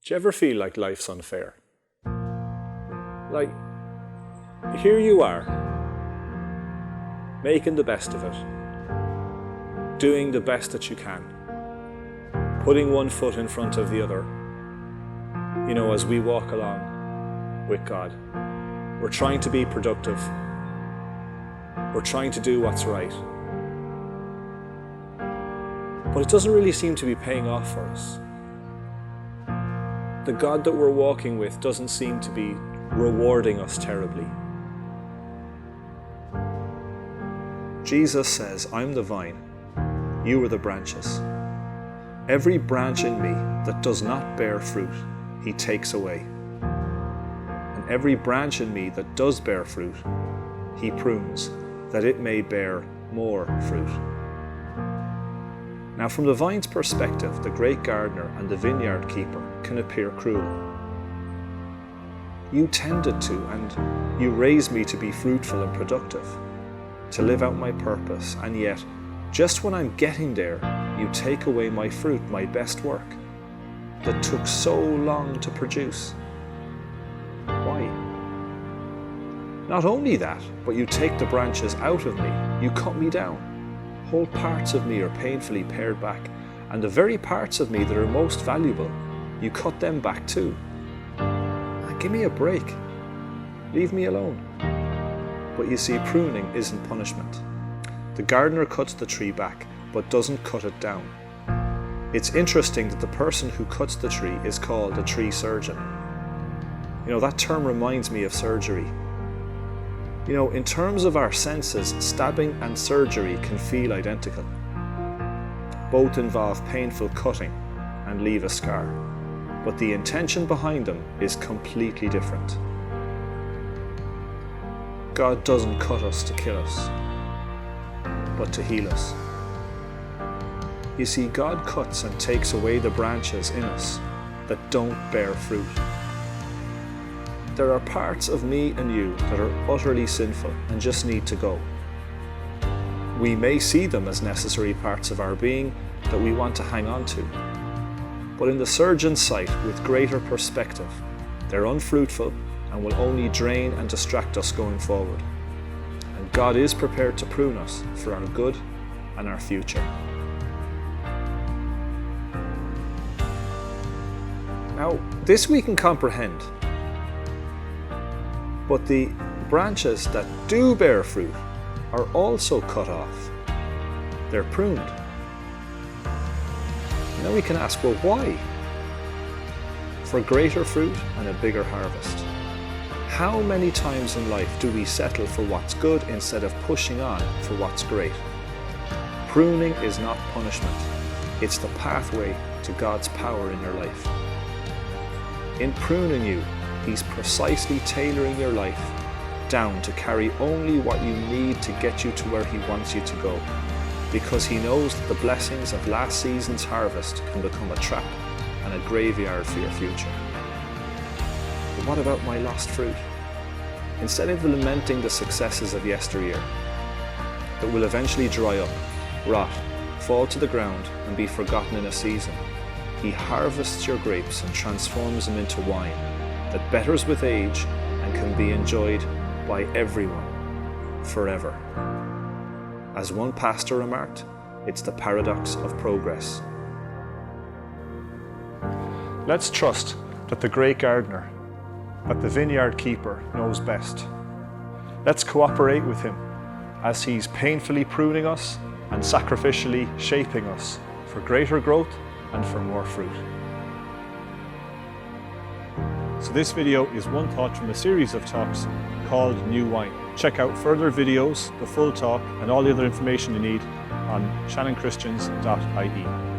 Do you ever feel like life's unfair? Like, here you are, making the best of it, doing the best that you can, putting one foot in front of the other. You know, as we walk along with God, we're trying to be productive. We're trying to do what's right. But it doesn't really seem to be paying off for us. The God that we're walking with doesn't seem to be rewarding us terribly. Jesus says, I'm the vine, you are the branches. Every branch in me that does not bear fruit, he takes away. And every branch in me that does bear fruit, he prunes, that it may bear more fruit. Now, from the vine's perspective, the great gardener and the vineyard keeper can appear cruel. You tended to, and you raised me to be fruitful and productive, to live out my purpose, and yet, just when I'm getting there, you take away my fruit, my best work, that took so long to produce. Why? Not only that, but you take the branches out of me, you cut me down. Whole parts of me are painfully pared back, and the very parts of me that are most valuable, you cut them back too. Give me a break. Leave me alone. But you see, pruning isn't punishment. The gardener cuts the tree back, but doesn't cut it down. It's interesting that the person who cuts the tree is called a tree surgeon. You know, that term reminds me of surgery. You know, in terms of our senses, stabbing and surgery can feel identical. Both involve painful cutting and leave a scar, but the intention behind them is completely different. God doesn't cut us to kill us, but to heal us. You see, God cuts and takes away the branches in us that don't bear fruit. There are parts of me and you that are utterly sinful and just need to go. We may see them as necessary parts of our being that we want to hang on to, but in the surgeon's sight, with greater perspective, they're unfruitful and will only drain and distract us going forward. And God is prepared to prune us for our good and our future. Now, this we can comprehend. But the branches that do bear fruit are also cut off. They're pruned. Now we can ask, well, why? For greater fruit and a bigger harvest. How many times in life do we settle for what's good instead of pushing on for what's great? Pruning is not punishment. It's the pathway to God's power in your life. In pruning you, He's precisely tailoring your life down to carry only what you need to get you to where He wants you to go, because He knows that the blessings of last season's harvest can become a trap and a graveyard for your future. But what about my lost fruit? Instead of lamenting the successes of yesteryear that will eventually dry up, rot, fall to the ground and be forgotten in a season, He harvests your grapes and transforms them into wine that betters with age and can be enjoyed by everyone forever. As one pastor remarked, it's the paradox of progress. Let's trust that the great gardener, that the vineyard keeper knows best. Let's cooperate with Him as He's painfully pruning us and sacrificially shaping us for greater growth and for more fruit. So this video is one thought from a series of talks called New Wine. Check out further videos, the full talk, and all the other information you need on shannonchristians.ie.